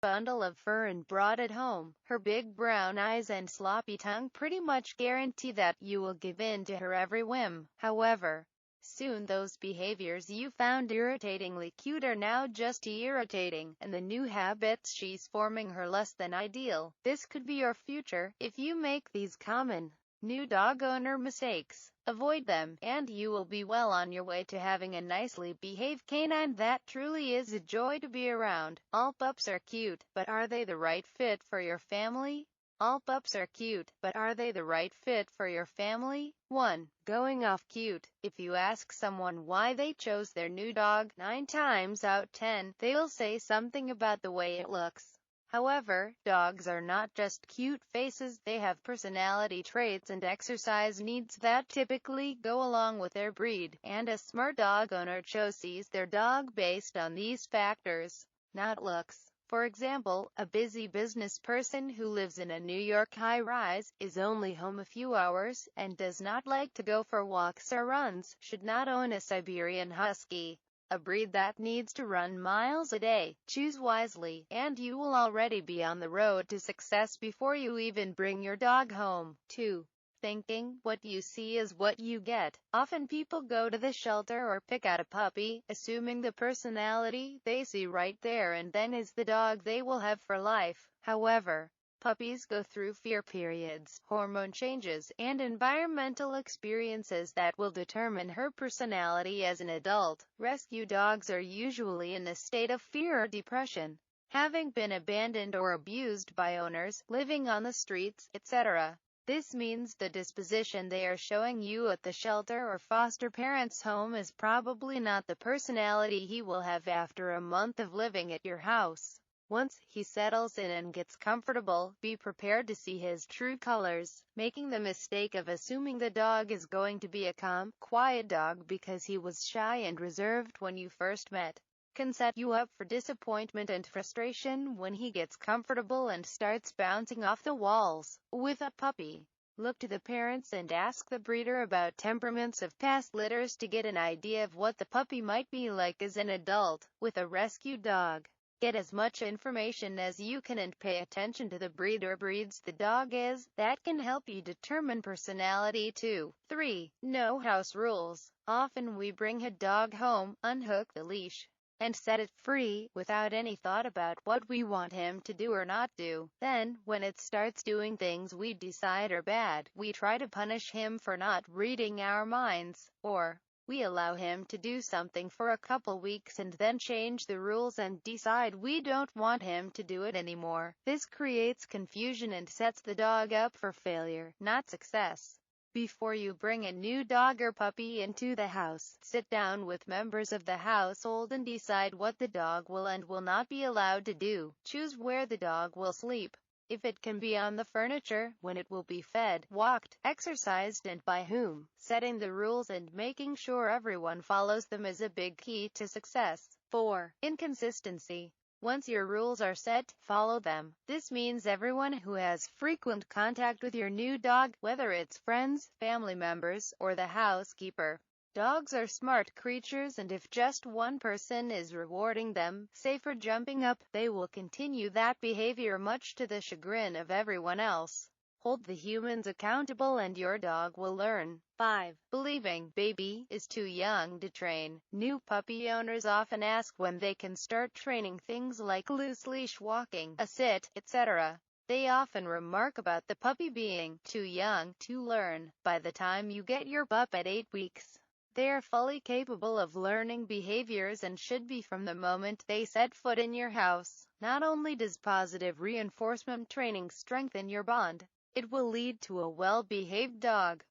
bundle of fur and brought it home. Her big brown eyes and sloppy tongue pretty much guarantee that you will give in to her every whim. However, soon those behaviors you found irritatingly cute are now just irritating, and the new habits she's forming are less than ideal. This could be your future if you make these common new dog owner mistakes. Avoid them, and you will be well on your way to having a nicely behaved canine that truly is a joy to be around. All pups are cute, but are they the right fit for your family? All pups are cute, but are they the right fit for your family? 1. Going off cute. If you ask someone why they chose their new dog, 9 times out of 10, they'll say something about the way it looks. However, dogs are not just cute faces, they have personality traits and exercise needs that typically go along with their breed, and a smart dog owner chooses their dog based on these factors, not looks. For example, a busy business person who lives in a New York high-rise, is only home a few hours, and does not like to go for walks or runs, should not own a Siberian Husky, a breed that needs to run miles a day. Choose wisely, and you will already be on the road to success before you even bring your dog home. 2. Thinking, what you see is what you get. Often people go to the shelter or pick out a puppy, assuming the personality they see right there and then is the dog they will have for life. However, puppies go through fear periods, hormone changes, and environmental experiences that will determine her personality as an adult. Rescue dogs are usually in a state of fear or depression, having been abandoned or abused by owners, living on the streets, etc. This means the disposition they are showing you at the shelter or foster parent's home is probably not the personality he will have after a month of living at your house. Once he settles in and gets comfortable, be prepared to see his true colors. Making the mistake of assuming the dog is going to be a calm, quiet dog because he was shy and reserved when you first met, can set you up for disappointment and frustration when he gets comfortable and starts bouncing off the walls. With a puppy, look to the parents and ask the breeder about temperaments of past litters to get an idea of what the puppy might be like as an adult. With a rescue dog, get as much information as you can and pay attention to the breed or breeds the dog is. That can help you determine personality too. 3. No house rules. Often we bring a dog home, unhook the leash, and set it free, without any thought about what we want him to do or not do. Then, when it starts doing things we decide are bad, we try to punish him for not reading our minds, or we allow him to do something for a couple weeks and then change the rules and decide we don't want him to do it anymore. This creates confusion and sets the dog up for failure, not success. Before you bring a new dog or puppy into the house, sit down with members of the household and decide what the dog will and will not be allowed to do. Choose where the dog will sleep, if it can be on the furniture, when it will be fed, walked, exercised, and by whom. Setting the rules and making sure everyone follows them is a big key to success. 4. Inconsistency. Once your rules are set, follow them. This means everyone who has frequent contact with your new dog, whether it's friends, family members, or the housekeeper. Dogs are smart creatures, and if just one person is rewarding them, say for jumping up, they will continue that behavior much to the chagrin of everyone else. Hold the humans accountable and your dog will learn. 5. Believing baby is too young to train. New puppy owners often ask when they can start training things like loose leash walking, a sit, etc. They often remark about the puppy being too young to learn. By the time you get your pup at 8 weeks, they are fully capable of learning behaviors and should be from the moment they set foot in your house. Not only does positive reinforcement training strengthen your bond, it will lead to a well-behaved dog.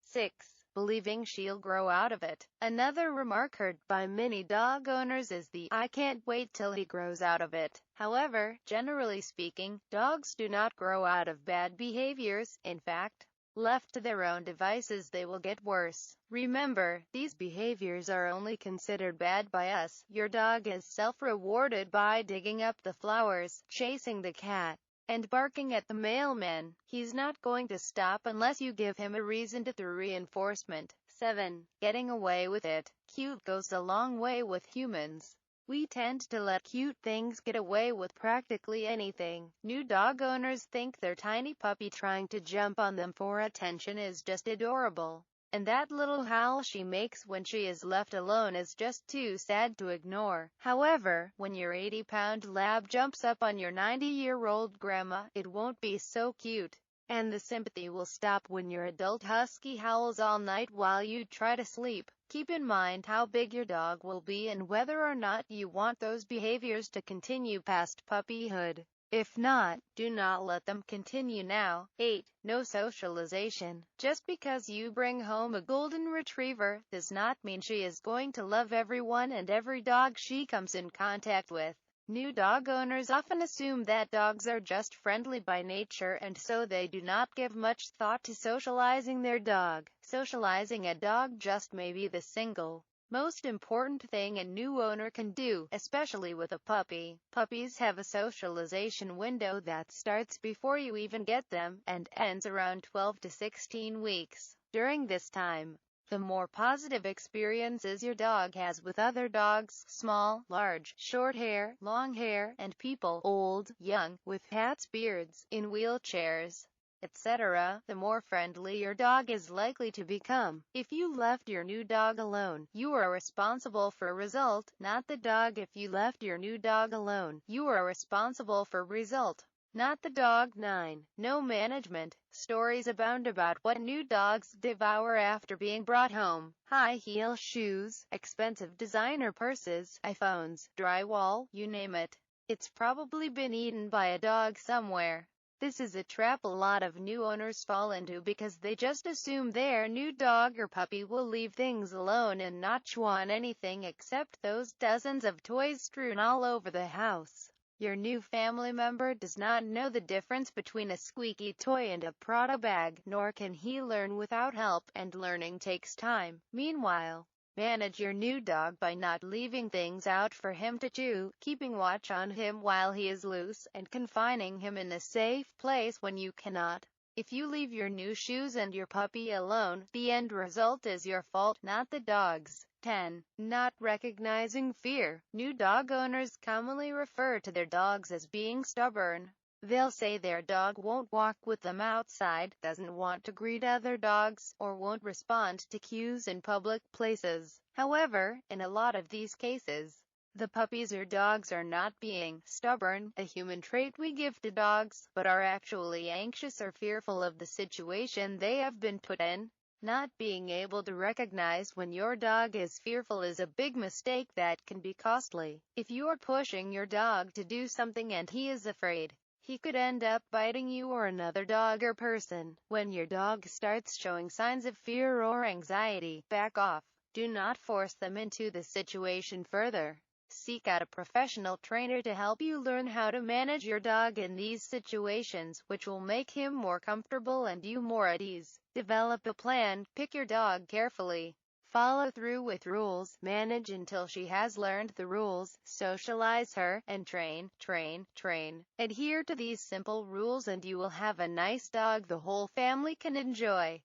6. Believing she'll grow out of it. Another remark heard by many dog owners is the "I can't wait till he grows out of it." However, generally speaking, dogs do not grow out of bad behaviors. In fact, left to their own devices they will get worse. Remember, these behaviors are only considered bad by us. Your dog is self-rewarded by digging up the flowers, chasing the cat, and barking at the mailman. He's not going to stop unless you give him a reason to through reinforcement. 7. Getting away with it. Cute goes a long way with humans. We tend to let cute things get away with practically anything. New dog owners think their tiny puppy trying to jump on them for attention is just adorable. And that little howl she makes when she is left alone is just too sad to ignore. However, when your 80-pound lab jumps up on your 90-year-old grandma, it won't be so cute. And the sympathy will stop when your adult husky howls all night while you try to sleep. Keep in mind how big your dog will be and whether or not you want those behaviors to continue past puppyhood. If not, do not let them continue now. 8. No socialization. Just because you bring home a golden retriever, does not mean she is going to love everyone and every dog she comes in contact with. New dog owners often assume that dogs are just friendly by nature and so they do not give much thought to socializing their dog. Socializing a dog just may be the single most important thing a new owner can do, especially with a puppy. Puppies have a socialization window that starts before you even get them, and ends around 12 to 16 weeks. During this time, the more positive experiences your dog has with other dogs, small, large, short hair, long hair, and people, old, young, with hats, beards, in wheelchairs, etc., the more friendly your dog is likely to become. If you left your new dog alone, you are responsible for result, not the dog. If you left your new dog alone, you are responsible for result, not the dog. 9. No management. Stories abound about what new dogs devour after being brought home. High heel shoes, expensive designer purses, iPhones, drywall, you name it. It's probably been eaten by a dog somewhere. This is a trap a lot of new owners fall into because they just assume their new dog or puppy will leave things alone and not chew on anything except those dozens of toys strewn all over the house. Your new family member does not know the difference between a squeaky toy and a Prada bag, nor can he learn without help, and learning takes time. Meanwhile, manage your new dog by not leaving things out for him to chew, keeping watch on him while he is loose, and confining him in a safe place when you cannot. If you leave your new shoes and your puppy alone, the end result is your fault, not the dog's. 10. Not recognizing fear. New dog owners commonly refer to their dogs as being stubborn. They'll say their dog won't walk with them outside, doesn't want to greet other dogs, or won't respond to cues in public places. However, in a lot of these cases, the puppies or dogs are not being stubborn, a human trait we give to dogs, but are actually anxious or fearful of the situation they have been put in. Not being able to recognize when your dog is fearful is a big mistake that can be costly. If you are pushing your dog to do something and he is afraid, he could end up biting you or another dog or person. When your dog starts showing signs of fear or anxiety, back off. Do not force them into the situation further. Seek out a professional trainer to help you learn how to manage your dog in these situations, which will make him more comfortable and you more at ease. Develop a plan, pick your dog carefully. Follow through with rules, manage until she has learned the rules, socialize her, and train. Adhere to these simple rules and you will have a nice dog the whole family can enjoy.